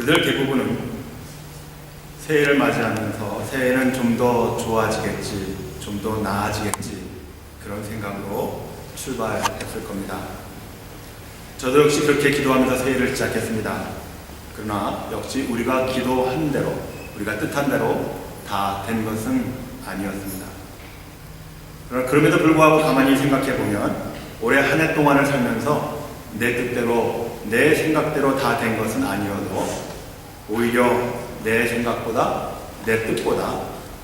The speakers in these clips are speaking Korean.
그들 대부분은 새해를 맞이하면서 새해는 좀 더 좋아지겠지, 좀 더 나아지겠지, 그런 생각으로 출발했을 겁니다. 저도 역시 그렇게 기도하면서 새해를 시작했습니다. 그러나 역시 우리가 기도한 대로, 우리가 뜻한 대로 다 된 것은 아니었습니다. 그러나 그럼에도 불구하고 가만히 생각해 보면 올해 한 해 동안을 살면서 내 뜻대로, 내 생각대로 다 된 것은 아니어도 오히려 내 생각보다, 내 뜻보다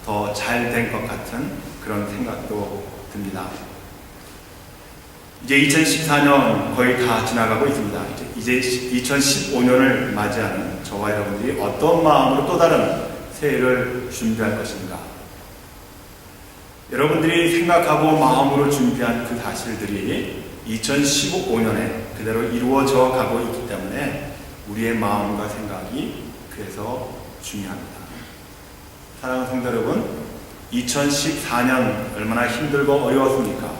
더 잘 된 것 같은 그런 생각도 듭니다. 이제 2014년 거의 다 지나가고 있습니다. 이제 2015년을 맞이하는 저와 여러분들이 어떤 마음으로 또 다른 새해를 준비할 것인가? 여러분들이 생각하고 마음으로 준비한 그 사실들이 2015년에 그대로 이루어져 가고 있기 때문에 우리의 마음과 생각이 그래서 중요합니다. 사랑하는 성도 여러분, 2014년 얼마나 힘들고 어려웠습니까?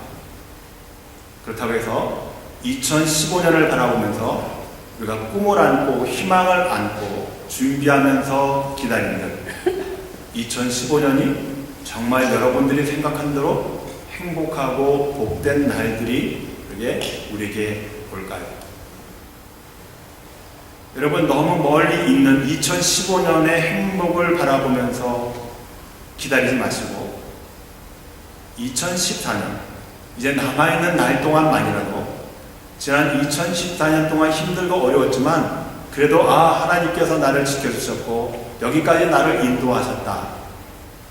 그렇다고 해서 2015년을 바라보면서 우리가 꿈을 안고 희망을 안고 준비하면서 기다리는 2015년이 정말 여러분들이 생각한 대로 행복하고 복된 날들이 우리에게 올까요? 여러분, 너무 멀리 있는 2015년의 행복을 바라보면서 기다리지 마시고 2014년, 이제 남아있는 날 동안만이라도 지난 2014년 동안 힘들고 어려웠지만 그래도 하나님께서 나를 지켜주셨고 여기까지 나를 인도하셨다.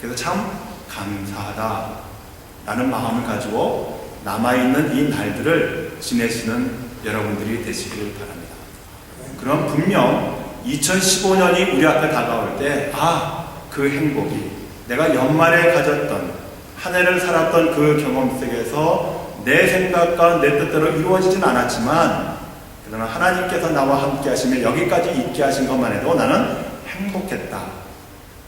그래서 참 감사하다 라는 마음을 가지고 남아있는 이 날들을 지내시는 여러분들이 되시기를 바랍니다. 그럼 분명 2015년이 우리 앞에 다가올 때 그 행복이 내가 연말에 가졌던 한 해를 살았던 그 경험 속에서 내 생각과 내 뜻대로 이루어지진 않았지만 그러나 하나님께서 나와 함께 하시며 여기까지 있게 하신 것만 해도 나는 행복했다.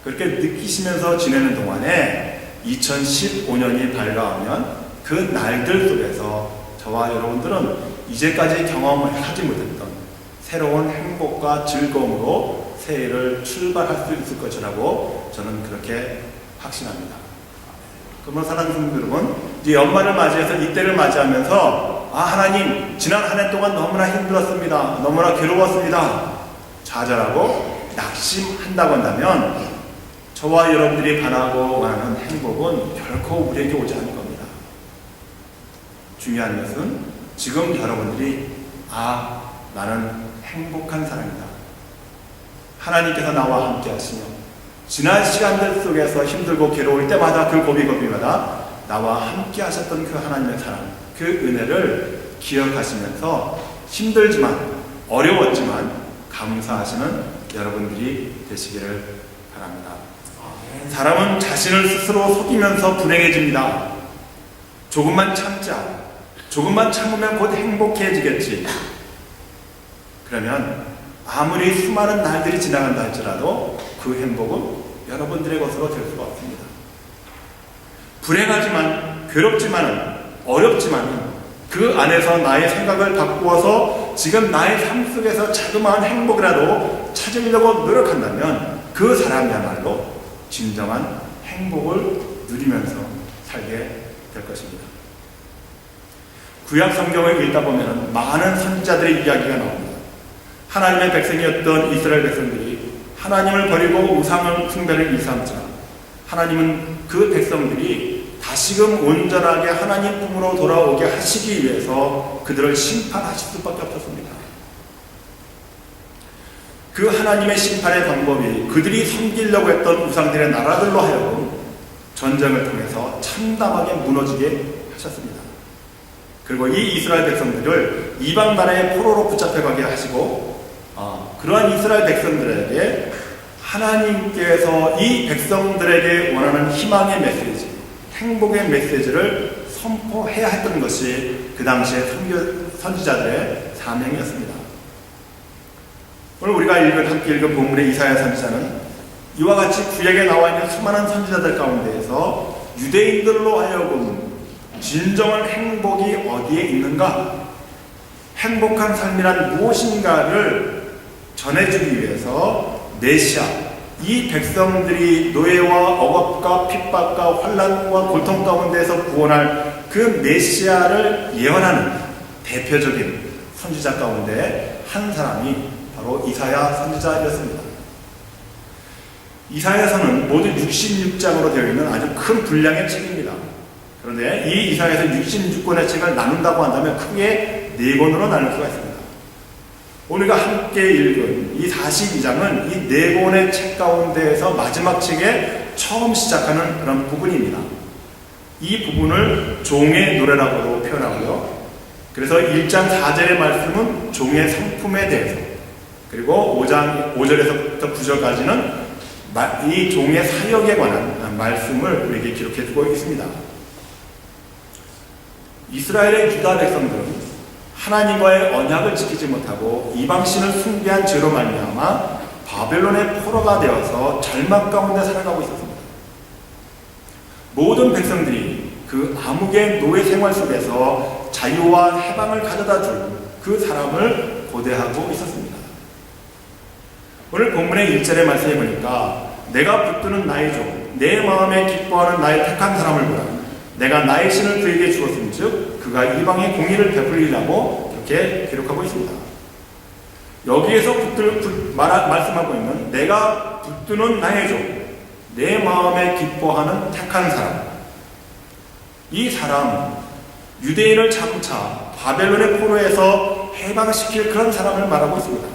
그렇게 느끼시면서 지내는 동안에 2015년이 밝아오면 그 날들 속에서 저와 여러분들은 이제까지 경험을 하지 못했던 새로운 행복과 즐거움으로 새해를 출발할 수 있을 것이라고 저는 그렇게 확신합니다. 그러면 사랑하는 성도 여러분, 이제 연말을 맞이해서 이때를 맞이하면서 하나님, 지난 한 해 동안 너무나 힘들었습니다. 너무나 괴로웠습니다. 좌절하고 낙심한다고 한다면 저와 여러분들이 바라고 말하는 행복은 결코 우리에게 오지 않을 겁니다. 중요한 것은 지금 여러분들이 나는 행복한 사람이다. 하나님께서 나와 함께 하시며 지난 시간들 속에서 힘들고 괴로울 때마다 그 고비고비마다 나와 함께 하셨던 그 하나님의 사랑, 그 은혜를 기억하시면서 힘들지만 어려웠지만 감사하시는 여러분들이 되시기를 바랍니다. 사람은 자신을 스스로 속이면서 불행해집니다. 조금만 참자. 조금만 참으면 곧 행복해지겠지. 그러면 아무리 수많은 날들이 지나간다 할지라도 그 행복은 여러분들의 것으로 될 수가 없습니다. 불행하지만, 괴롭지만은, 어렵지만은 그 안에서 나의 생각을 바꾸어서 지금 나의 삶 속에서 자그마한 행복이라도 찾으려고 노력한다면 그 사람이야말로 진정한 행복을 누리면서 살게 될 것입니다. 구약 성경을 읽다 보면 많은 선지자들의 이야기가 나옵니다. 하나님의 백성이었던 이스라엘 백성들이 하나님을 버리고 우상을 숭배를 일삼자 하나님은 그 백성들이 다시금 온전하게 하나님 품으로 돌아오게 하시기 위해서 그들을 심판하실 수밖에 없었습니다. 그 하나님의 심판의 방법이 그들이 섬기려고 했던 우상들의 나라들로 하여금 전쟁을 통해서 참담하게 무너지게 하셨습니다. 그리고 이 이스라엘 백성들을 이방 나라의 포로로 붙잡혀가게 하시고 그러한 이스라엘 백성들에게 하나님께서 이 백성들에게 원하는 희망의 메시지, 행복의 메시지를 선포해야 했던 것이 그 당시의 선지자들의 사명이었습니다. 오늘 우리가 함께 읽은 본문의 이사야 선지자는 이와 같이 구약에 나와 있는 수많은 선지자들 가운데에서 유대인들로 하여금 진정한 행복이 어디에 있는가? 행복한 삶이란 무엇인가를 전해주기 위해서 메시아, 이 백성들이 노예와 억압과 핍박과 환난과 고통 가운데서 구원할 그 메시아를 예언하는 대표적인 선지자 가운데 한 사람이 바로 이사야 선지자였습니다. 이사야서는 모두 66장으로 되어 있는 아주 큰 분량의 책입니다. 그런데 이 이사야서 66권의 책을 나눈다고 한다면 크게 4권으로 나눌 수가 있습니다. 우리가 함께 읽은 이 42장은 이 4권의 책 가운데에서 마지막 책에 처음 시작하는 그런 부분입니다. 이 부분을 종의 노래라고도 표현하고요. 그래서 1장 4절의 말씀은 종의 성품에 대해서, 그리고 5절에서부터 9절까지는 이 종의 사역에 관한 말씀을 우리에게 기록해주고 있습니다. 이스라엘의 유다 백성들은 하나님과의 언약을 지키지 못하고 이방신을 숭배한 죄로 말미암아 바벨론의 포로가 되어서 절망 가운데 살아가고 있었습니다. 모든 백성들이 그 암흑의 노예 생활 속에서 자유와 해방을 가져다 줄 그 사람을 고대하고 있었습니다. 오늘 본문의 1절의 말씀에 보니까 내가 붙드는 나의 종, 내 마음에 기뻐하는 나의 택한 사람을 보라. 내가 나의 신을 그에게 주었음즉 그가 이방의 공의를 베풀리라고 이렇게 기록하고 있습니다. 여기에서 말씀하고 있는 내가 붙드는 나의 종, 내 마음에 기뻐하는 택한 사람, 이 사람, 유대인을 장차 바벨론의 포로에서 해방시킬 그런 사람을 말하고 있습니다.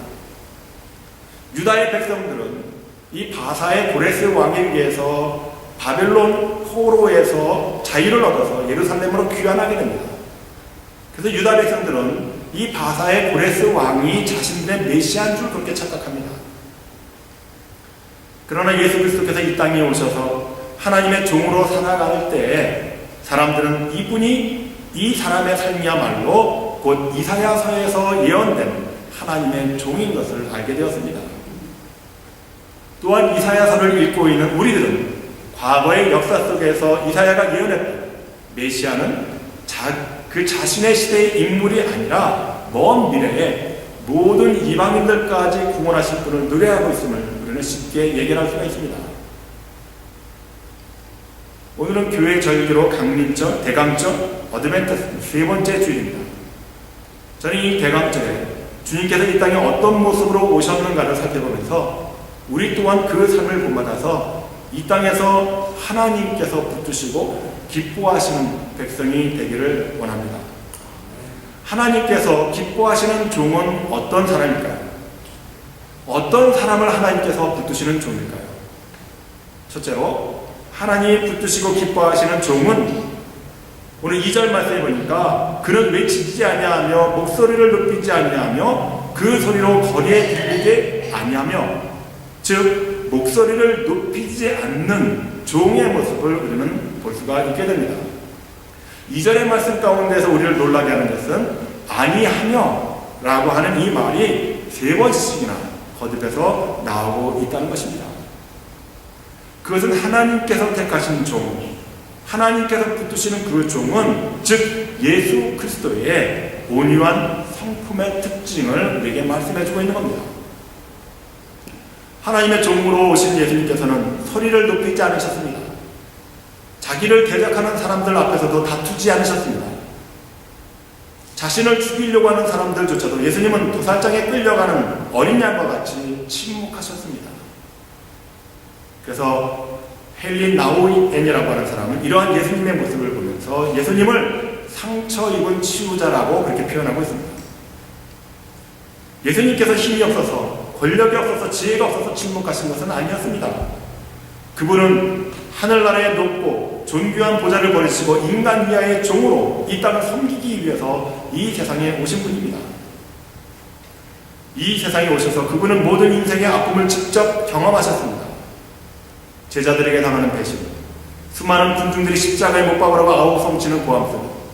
유다의 백성들은 이 바사의 고레스 왕에 의해서 바벨론 포로에서 자유를 얻어서 예루살렘으로 귀환하게 됩니다. 그래서 유다 백성들은 이 바사의 고레스 왕이 자신들의 메시아인 줄 그렇게 착각합니다. 그러나 예수 그리스도께서 이 땅에 오셔서 하나님의 종으로 살아갈 때에 사람들은 이분이 이 사람의 삶이야말로 곧 이사야서에서 예언된 하나님의 종인 것을 알게 되었습니다. 또한 이사야서를 읽고 있는 우리들은 과거의 역사 속에서 이사야가 예언했던 메시아는 그 자신의 시대의 인물이 아니라 먼 미래에 모든 이방인들까지 구원하실 분을 노래하고 있음을 우리는 쉽게 얘기할 수가 있습니다. 오늘은 교회 절기로 강림절, 대강절, 어드벤티스트 세 번째 주일입니다. 저는 이 대강절에 주님께서 이 땅에 어떤 모습으로 오셨는가를 살펴보면서 우리 또한 그 삶을 본받아서 이 땅에서 하나님께서 붙드시고 기뻐하시는 백성이 되기를 원합니다. 하나님께서 기뻐하시는 종은 어떤 사람일까요? 어떤 사람을 하나님께서 붙드시는 종일까요? 첫째로 하나님이 붙드시고 기뻐하시는 종은 오늘 2절 말씀에 보니까 그는 외치지 아니하며 목소리를 높이지 아니하며 그 소리로 거리에 들리지 아니하며, 즉 목소리를 높이지 않는 종의 모습을 우리는 볼 수가 있게 됩니다. 2절의 말씀 가운데서 우리를 놀라게 하는 것은 아니하며 라고 하는 이 말이 3번씩이나 거듭해서 나오고 있다는 것입니다. 그것은 하나님께서 택하신 종, 하나님께서 붙드시는 그 종은 즉 예수 그리스도의 온유한 성품의 특징을 우리에게 말씀해주고 있는 겁니다. 하나님의 종으로 오신 예수님께서는 소리를 높이지 않으셨습니다. 자기를 대적하는 사람들 앞에서도 다투지 않으셨습니다. 자신을 죽이려고 하는 사람들조차도 예수님은 도살장에 끌려가는 어린 양과 같이 침묵하셨습니다. 그래서 헬린 나우엔이라고 하는 사람은 이러한 예수님의 모습을 보면서 예수님을 상처 입은 치유자라고 그렇게 표현하고 있습니다. 예수님께서 힘이 없어서, 권력이 없어서, 지혜가 없어서 침묵하신 것은 아니었습니다. 그분은 하늘나라에 높고 존귀한 보좌를 버리시고 인간 이하의 종으로 이 땅을 섬기기 위해서 이 세상에 오신 분입니다. 이 세상에 오셔서 그분은 모든 인생의 아픔을 직접 경험하셨습니다. 제자들에게 당하는 배신, 수많은 군중들이 십자가에 못 박으라고 아우성치는 고함 속,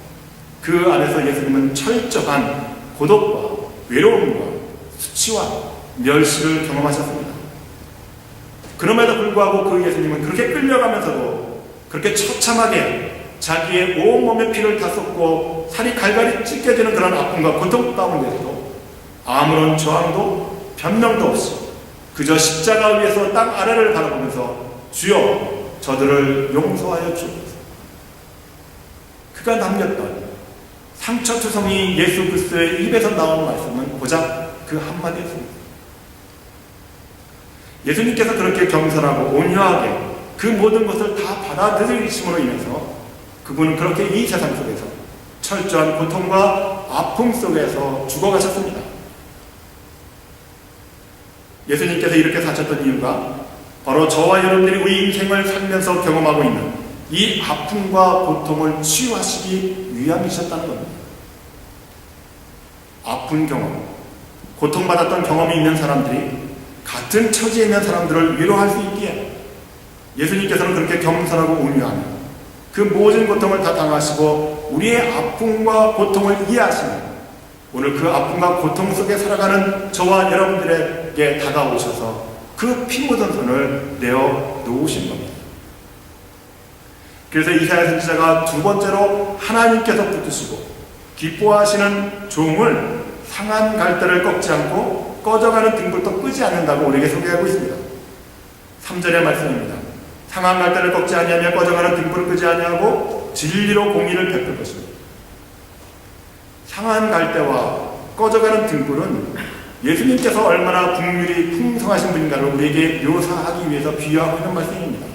그 안에서 예수님은 철저한 고독과 외로움과 수치와 멸시를 경험하셨습니다. 그럼에도 불구하고 그 예수님은 그렇게 끌려가면서도 그렇게 처참하게 자기의 온몸의 피를 다 쏟고 살이 갈갈이 찢겨지는 그런 아픔과 고통 가운데서도 아무런 저항도 변명도 없이 그저 십자가 위에서 땅 아래를 바라보면서 주여 저들을 용서하여 주옵소서. 그가 남겼던 상처투성이 예수 그리스도의 입에서 나온 말씀은 고작 그 한마디였습니다. 예수님께서 그렇게 겸손하고 온유하게 그 모든 것을 다 받아들이심으로 인해서 그분은 그렇게 이 세상 속에서 철저한 고통과 아픔 속에서 죽어가셨습니다. 예수님께서 이렇게 사셨던 이유가 바로 저와 여러분들이 우리 인생을 살면서 경험하고 있는 이 아픔과 고통을 치유하시기 위함이셨다는 겁니다. 아픈 경험, 고통받았던 경험이 있는 사람들이 같은 처지에 있는 사람들을 위로할 수 있기에 예수님께서는 그렇게 겸손하고 온유하며 그 모든 고통을 다 당하시고 우리의 아픔과 고통을 이해하시는 오늘 그 아픔과 고통 속에 살아가는 저와 여러분들에게 다가오셔서 그 피 묻은 손을 내어 놓으신 겁니다. 그래서 이사야 선지자가 두 번째로 하나님께서 붙드시고 기뻐하시는 종을 상한 갈대를 꺾지 않고 꺼져가는 등불도 끄지 않는다고 우리에게 소개하고 있습니다. 3절의 말씀입니다. 상한 갈대를 꺾지 아니하며 꺼져가는 등불을 끄지 아니하고 진리로 공의를 베풀 것입니다. 상한 갈대와 꺼져가는 등불은 예수님께서 얼마나 국률이 풍성하신 분인가를 우리에게 묘사하기 위해서 비유하고 있는 말씀입니다.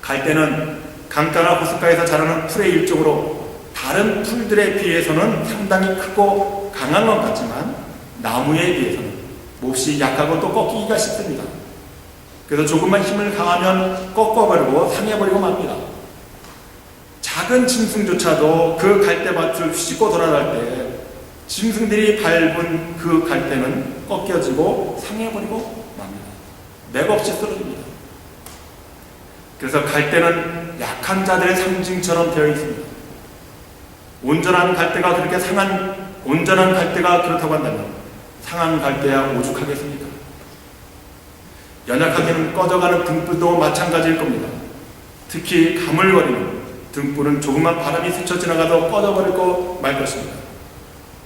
갈대는 강가나 호숫가에서 자라는 풀의 일종으로 다른 풀들에 비해서는 상당히 크고 강한 것 같지만 나무에 비해서는 몹시 약하고 또 꺾이기가 쉽습니다. 그래서 조금만 힘을 가하면 꺾어버리고 상해버리고 맙니다. 작은 짐승조차도 그 갈대밭을 휘짓고 돌아갈 때 짐승들이 밟은 그 갈대는 꺾여지고 상해버리고 맙니다. 맥없이 쓰러집니다. 그래서 갈대는 약한 자들의 상징처럼 되어 있습니다. 온전한 갈대가 그렇다고 한다면 상한 갈대야 오죽하겠습니까? 연약하게는 꺼져가는 등불도 마찬가지일 겁니다. 특히 가물거리는 등불은 조금만 바람이 스쳐 지나가도 꺼져버리고 말 것입니다.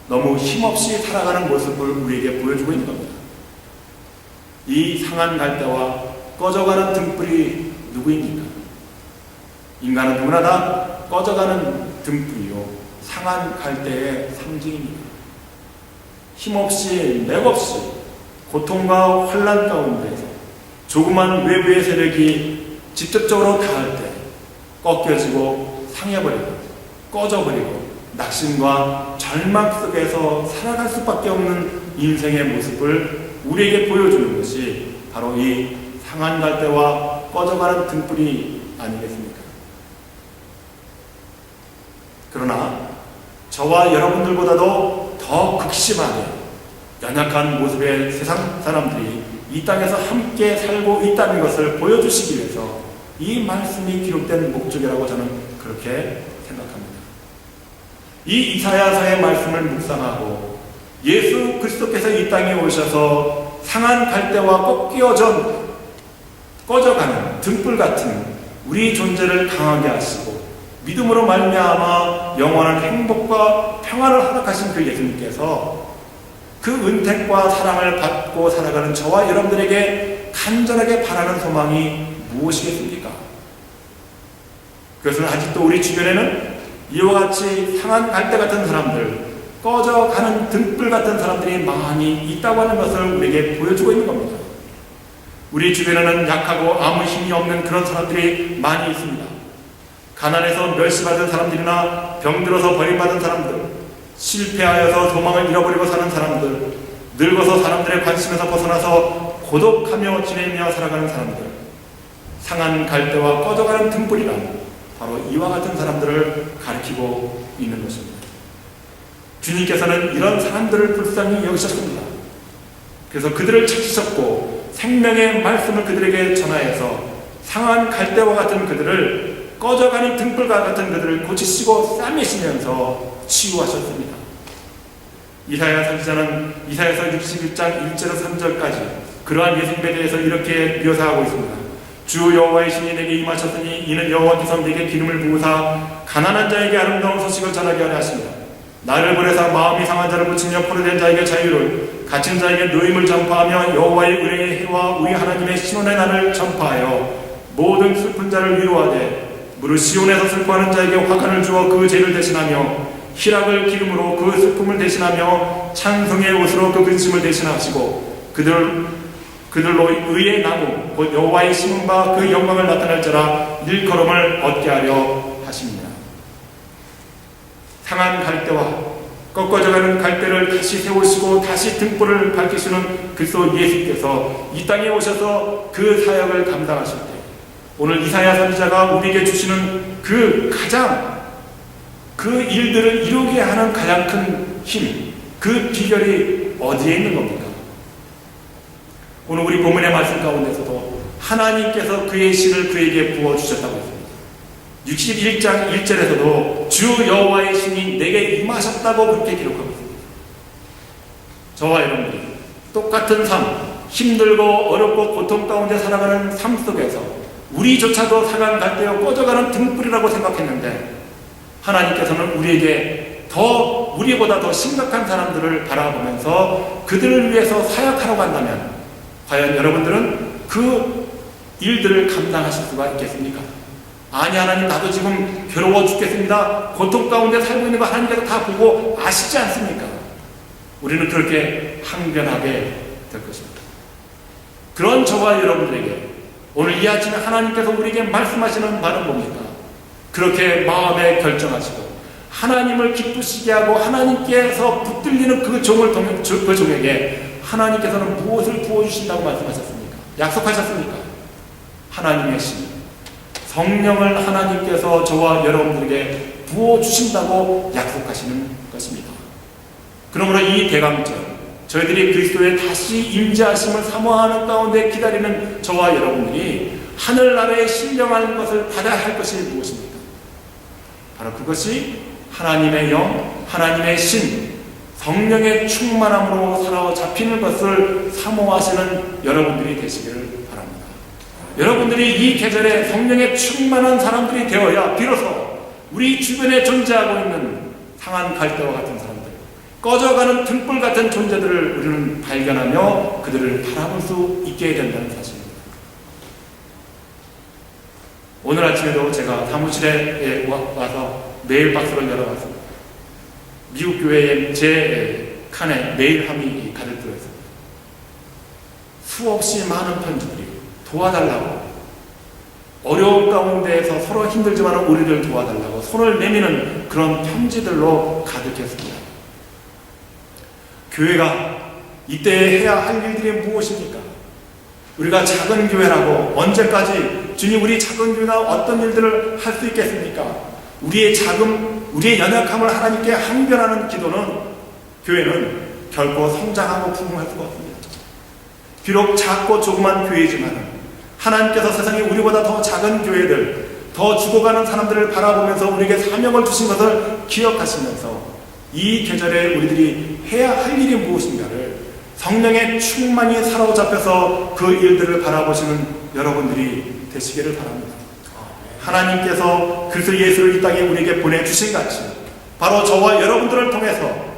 너무 힘없이 살아가는 모습을 우리에게 보여주고 있는 겁니다. 이 상한 갈대와 꺼져가는 등불이 누구입니까? 인간은 누구나 다 꺼져가는 등불이요 상한 갈대의 상징입니다. 힘없이 맥없이 고통과 환난 가운데에서 조그만 외부의 세력이 직접적으로 닿을 때 꺾여지고 상해버리고 꺼져버리고 낙심과 절망 속에서 살아갈 수밖에 없는 인생의 모습을 우리에게 보여주는 것이 바로 이 상한 갈대와 꺼져가는 등불이 아니겠습니까? 그러나 저와 여러분들보다도 더 극심하게 연약한 모습의 세상 사람들이 이 땅에서 함께 살고 있다는 것을 보여주시기 위해서 이 말씀이 기록된 목적이라고 저는 그렇게 생각합니다. 이 이사야서의 말씀을 묵상하고 예수 그리스도께서 이 땅에 오셔서 상한 갈대와 꺼져가는 등불 같은 우리 존재를 강하게 하시고 믿음으로 말미암아 영원한 행복과 평안을 허락하신 그 예수님께서 그 은택과 사랑을 받고 살아가는 저와 여러분들에게 간절하게 바라는 소망이 무엇이겠습니까? 그것은 아직도 우리 주변에는 이와 같이 상한 갈대 같은 사람들, 꺼져가는 등불 같은 사람들이 많이 있다고 하는 것을 우리에게 보여주고 있는 겁니다. 우리 주변에는 약하고 아무 힘이 없는 그런 사람들이 많이 있습니다. 가난해서 멸시받은 사람들이나 병들어서 버림받은 사람들, 실패하여서 소망을 잃어버리고 사는 사람들, 늙어서 사람들의 관심에서 벗어나서 고독하며 지내며 살아가는 사람들, 상한 갈대와 꺼져가는 등불이란 바로 이와 같은 사람들을 가리키고 있는 것입니다. 주님께서는 이런 사람들을 불쌍히 여기셨습니다. 그래서 그들을 찾으셨고 생명의 말씀을 그들에게 전하여서 상한 갈대와 같은 그들을 꺼져가는 등불과 같은 그들을 고치시고 싸매시면서 치유하셨습니다. 이사야 선지자는 이사야서 61장 1절에서 3절까지 그러한 예수님에 대해서 이렇게 묘사하고 있습니다. 주 여호와의 신이 내게 임하셨으니 이는 여호와께서 내게 기름을 부으사 가난한 자에게 아름다운 소식을 전하게 하려 하십니다. 나를 보내사 마음이 상한 자를 고치며 포로된 자에게 자유를, 갇힌 자에게 노임을 전파하며 여호와의 은혜의 해와 우리 하나님의 신원의 날을 전파하여 모든 슬픈 자를 위로하되 무릇 시온에서 슬퍼하는 자에게 화관을 주어 그 죄를 대신하며 희락을 기름으로 그 슬픔을 대신하며 찬송의 옷으로 그 근심을 대신하시고 그들로 의의 나무 곧 여호와의 심은 바 그 영광을 나타낼 자라 일컬음을 얻게 하려 하십니다. 상한 갈대와 꺾어져가는 갈대를 다시 세우시고 다시 등불을 밝히시는 그리스도 예수께서 이 땅에 오셔서 그 사역을 감당하실 때 오늘 이사야 선지자가 우리에게 주시는 그 일들을 이루게 하는 가장 큰 힘, 그 비결이 어디에 있는 겁니까? 오늘 우리 본문의 말씀 가운데서도 하나님께서 그의 신을 그에게 부어주셨다고 했습니다. 61장 1절에서도 주 여호와의 신이 내게 임하셨다고 그렇게 기록하고 있습니다. 저와 여러분들이 똑같은 삶, 힘들고 어렵고 고통 가운데 살아가는 삶 속에서 우리조차도 상한 갈대어 꺼져가는 등불이라고 생각했는데 하나님께서는 우리보다 더 심각한 사람들을 바라보면서 그들을 위해서 사역하라고 한다면 과연 여러분들은 그 일들을 감당하실 수가 있겠습니까? 아니, 하나님, 나도 지금 괴로워 죽겠습니다. 고통 가운데 살고 있는 거 하나님께서 다 보고 아시지 않습니까? 우리는 그렇게 항변하게 될 것입니다. 그런 저와 여러분들에게 오늘 이 아침에 하나님께서 우리에게 말씀하시는 말은 뭡니까? 그렇게 마음에 결정하시고 하나님을 기쁘시게 하고 하나님께서 붙들리는 그 종에게 하나님께서는 무엇을 부어주신다고 말씀하셨습니까? 약속하셨습니까? 하나님의 신, 성령을 하나님께서 저와 여러분들에게 부어주신다고 약속하시는 것입니다. 그러므로 이 대강절, 저희들이 그리스도의 다시 임재하심을 사모하는 가운데 기다리는 저와 여러분들이 하늘나라에 신령한 것을 받아야 할 것이 무엇입니까? 바로 그것이 하나님의 영, 하나님의 신, 성령의 충만함으로 사로잡히는 것을 사모하시는 여러분들이 되시기를 바랍니다. 여러분들이 이 계절에 성령의 충만한 사람들이 되어야 비로소 우리 주변에 존재하고 있는 상한 갈대와 같은 사람들, 꺼져가는 등불 같은 존재들을 우리는 발견하며 그들을 바라볼 수 있게 된다는 사실입니다. 오늘 아침에도 제가 사무실에 와서 메일박스를 열어봤습니다. 미국 교회에 제 칸에 메일함이 가득 들어있습니다. 수없이 많은 편지들이 도와달라고, 어려운 가운데에서 서로 힘들지만 우리를 도와달라고 손을 내미는 그런 편지들로 가득했습니다. 교회가 이때 해야 할 일들이 무엇입니까? 우리가 작은 교회라고 언제까지 주님, 우리 작은 교회가 어떤 일들을 할 수 있겠습니까? 우리의 연약함을 하나님께 항변하는 기도는, 교회는 결코 성장하고 부흥할 수가 없습니다. 비록 작고 조그만 교회지만 하나님께서 세상에 우리보다 더 작은 교회들, 더 죽어가는 사람들을 바라보면서 우리에게 사명을 주신 것을 기억하시면서 이 계절에 우리들이 해야 할 일이 무엇인가를 성령의 충만히 사로잡혀서 그 일들을 바라보시는 여러분들이 되시기를 바랍니다. 하나님께서 그리스도 예수를 이 땅에 우리에게 보내주신 같이 바로 저와 여러분들을 통해서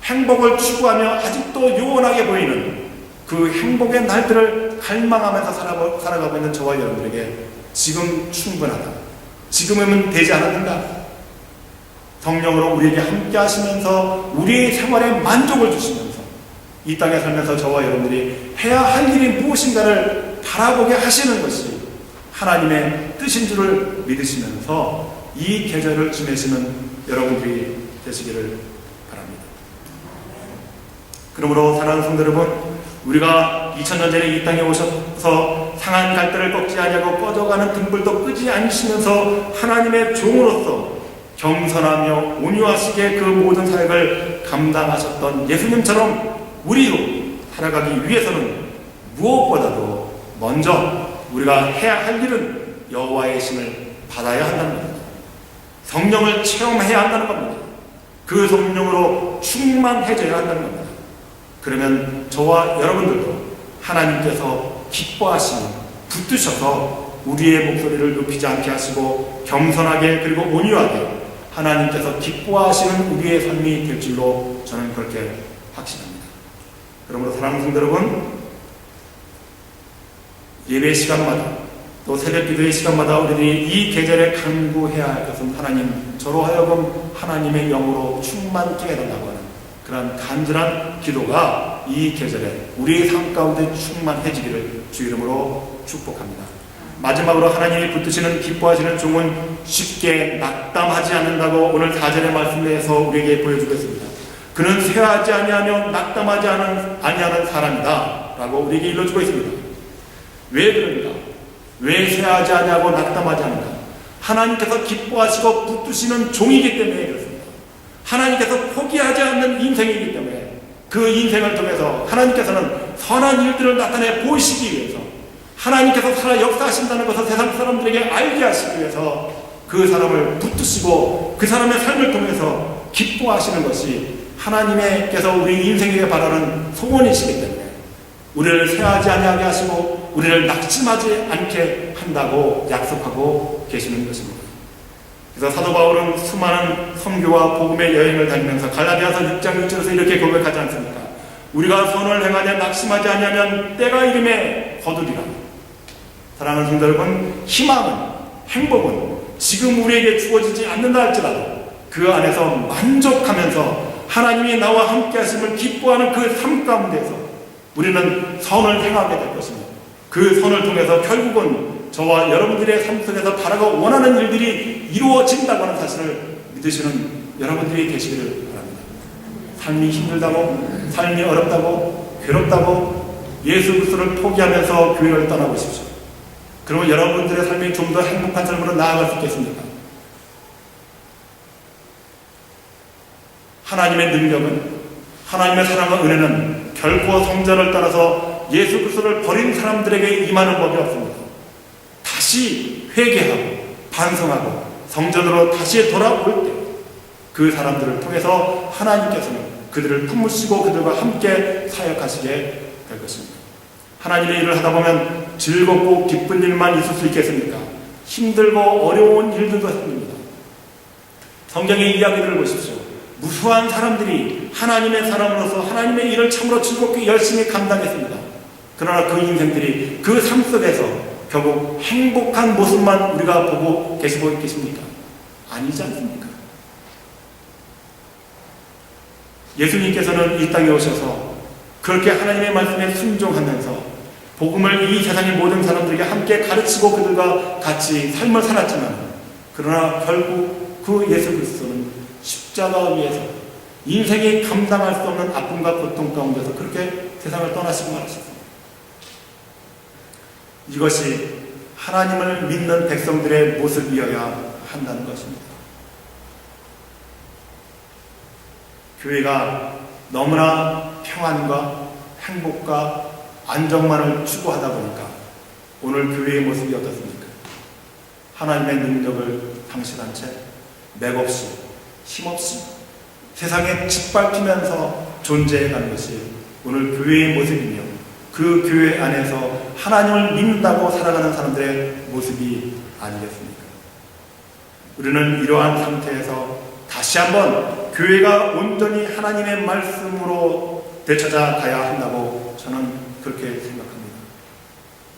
행복을 추구하며 아직도 요원하게 보이는 그 행복의 날들을 갈망하면서 살아가고 있는 저와 여러분들에게 지금 충분하다, 지금이면 되지 않았는가, 성령으로 우리에게 함께 하시면서 우리의 생활에 만족을 주시면서 이 땅에 살면서 저와 여러분들이 해야 할 일이 무엇인가를 바라보게 하시는 것이 하나님의 뜻인 줄을 믿으시면서 이 계절을 지내시는 여러분들이 되시기를 바랍니다. 그러므로 사랑하는 성도 여러분, 우리가 2000년 전에 이 땅에 오셔서 상한 갈대를 꺾지 아니하고 꺼져가는 등불도 끄지 않으시면서 하나님의 종으로서 겸손하며 온유하시게 그 모든 사역을 감당하셨던 예수님처럼 우리도 살아가기 위해서는 무엇보다도 먼저 우리가 해야 할 일은 여호와의 신을 받아야 한다는 겁니다. 성령을 체험해야 한다는 겁니다. 그 성령으로 충만해져야 한다는 겁니다. 그러면 저와 여러분들도 하나님께서 기뻐하시는, 붙드셔서 우리의 목소리를 높이지 않게 하시고 겸손하게 그리고 온유하게 하나님께서 기뻐하시는 우리의 삶이 될 줄로 저는 그렇게 확신합니다. 그러므로 사랑하는 성도 여러분, 예배 시간마다 또 새벽 기도의 시간마다 우리들이 이 계절에 간구해야 할 것은 하나님, 저로 하여금 하나님의 영으로 충만케 해달라고 하는 그런 간절한 기도가 이 계절에 우리의 삶 가운데 충만해지기를 주 이름으로 축복합니다. 마지막으로 하나님이 붙드시는 기뻐하시는 종은 쉽게 낙담하지 않는다고 오늘 4절의 말씀에서 우리에게 보여주겠습니다. 그는 쇠하지 아니하며 낙담하지 아니하는 사람이다 라고 우리에게 일러주고 있습니다. 왜 그런가? 왜 쇠하지 아니하고 낙담하지 않는가? 하나님께서 기뻐하시고 붙드시는 종이기 때문에 그렇습니다. 하나님께서 포기하지 않는 인생이기 때문에 그 인생을 통해서 하나님께서는 선한 일들을 나타내 보이시기 위해서, 하나님께서 살아 역사하신다는 것을 세상 사람들에게 알게 하시기 위해서 그 사람을 붙드시고 그 사람의 삶을 통해서 기뻐하시는 것이 하나님께서 우리 인생에게 바라는 소원이시기 때문에 우리를 쇠하지 아니하게 하시고 우리를 낙심하지 않게 한다고 약속하고 계시는 것입니다. 그래서 사도 바울은 수많은 선교와 복음의 여행을 다니면서 갈라디아서 6장 6절에서 이렇게 고백하지 않습니까? 우리가 선을 행하냐 낙심하지 아니하면 때가 이름에 거두리라. 사랑하는 성도 여러분, 희망은, 행복은 지금 우리에게 주어지지 않는다 할지라도 그 안에서 만족하면서 하나님이 나와 함께 하심을 기뻐하는 그 삶 가운데서 우리는 선을 행하게 될 것입니다. 그 선을 통해서 결국은 저와 여러분들의 삶 속에서 바라고 원하는 일들이 이루어진다고 하는 사실을 믿으시는 여러분들이 되시기를 바랍니다. 삶이 힘들다고, 삶이 어렵다고, 괴롭다고 예수 그리스도를 포기하면서 교회를 떠나보십시오. 그러면 여러분들의 삶이 좀 더 행복한 삶으로 나아갈 수 있겠습니까? 하나님의 능력은, 하나님의 사랑과 은혜는 결코 성전을 떠나서 예수 그리스도를 버린 사람들에게 임하는 법이 없습니다. 다시 회개하고 반성하고 성전으로 다시 돌아올 때 그 사람들을 통해서 하나님께서는 그들을 품으시고 그들과 함께 사역하시게 될 것입니다. 하나님의 일을 하다 보면 즐겁고 기쁜 일만 있을 수 있겠습니까? 힘들고 어려운 일들도 생깁니다. 성경의 이야기를 보십시오. 무수한 사람들이 하나님의 사람으로서 하나님의 일을 참으로 즐겁게 열심히 감당했습니다. 그러나 그 인생들이 그 삶 속에서 결국 행복한 모습만 우리가 보고 계시고 계십니까? 아니지 않습니까? 예수님께서는 이 땅에 오셔서 그렇게 하나님의 말씀에 순종하면서 복음을 이 세상의 모든 사람들에게 함께 가르치고 그들과 같이 삶을 살았지만, 그러나 결국 그 예수 그리스도는 십자가 위에서 인생이 감당할 수 없는 아픔과 고통 가운데서 그렇게 세상을 떠나시고 말하셨습니다. 이것이 하나님을 믿는 백성들의 모습이어야 한다는 것입니다. 교회가 너무나 평안과 행복과 안정만을 추구하다 보니까 오늘 교회의 모습이 어떻습니까? 하나님의 능력을 상실한 채 맥없이 힘없이 세상에 짓밟히면서 존재해가는 것이 오늘 교회의 모습이며, 그 교회 안에서 하나님을 믿는다고 살아가는 사람들의 모습이 아니겠습니까? 우리는 이러한 상태에서 다시 한번 교회가 온전히 하나님의 말씀으로 되찾아 가야 한다고 저는 그렇게 생각합니다.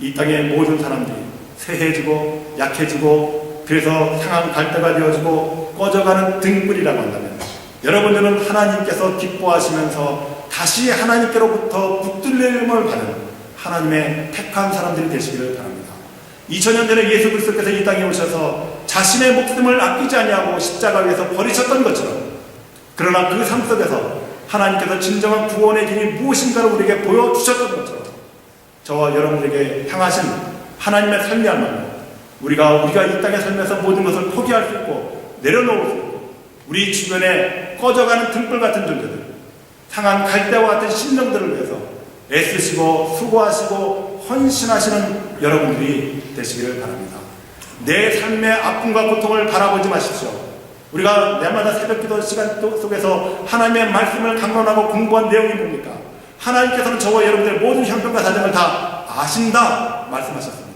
이 땅의 모든 사람들이 쇠해지고 약해지고 그래서 상한 갈대가 되어지고 꺼져가는 등불이라고 한다면, 여러분들은 하나님께서 기뻐하시면서 다시 하나님께로부터 붙들림을 받은 하나님의 택한 사람들이 되시기를 바랍니다. 2000년 전에 예수 그리스도께서 이 땅에 오셔서 자신의 목숨을 아끼지 아니하고 십자가 위에서 버리셨던 것처럼, 그러나 그 삶 속에서 하나님께서 진정한 구원의 길이 무엇인가를 우리에게 보여주셨던 것처럼 저와 여러분들에게 향하신 하나님의 삶이야말로 우리가 이 땅에 살면서 모든 것을 포기할 수 있고 내려놓을 수 있고, 우리 주변에 꺼져가는 등불 같은 존재들, 상한 갈대와 같은 심령들을 위해서 애쓰시고 수고하시고 헌신하시는 여러분들이 되시기를 바랍니다. 내 삶의 아픔과 고통을 바라보지 마십시오. 우리가 날마다 새벽기도 시간 속에서 하나님의 말씀을 강론하고 공부한 내용이 뭡니까? 하나님께서는 저와 여러분들의 모든 형편과 사정을 다 아신다 말씀하셨습니다.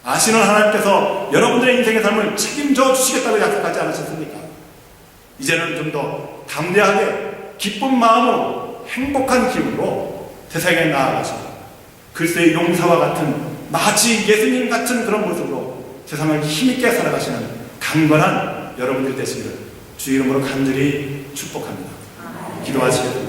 아시는 하나님께서 여러분들의 인생의 삶을 책임져 주시겠다고 약속하지 않으셨습니까? 이제는 좀 더 담대하게 기쁜 마음으로 행복한 기분으로 세상에 나아가시고 글쎄 용사와 같은 마치 예수님 같은 그런 모습으로 세상을 힘있게 살아가시는 강건한 여러분들 되시기를 주 이름으로 간절히 축복합니다. 기도하시겠습니다.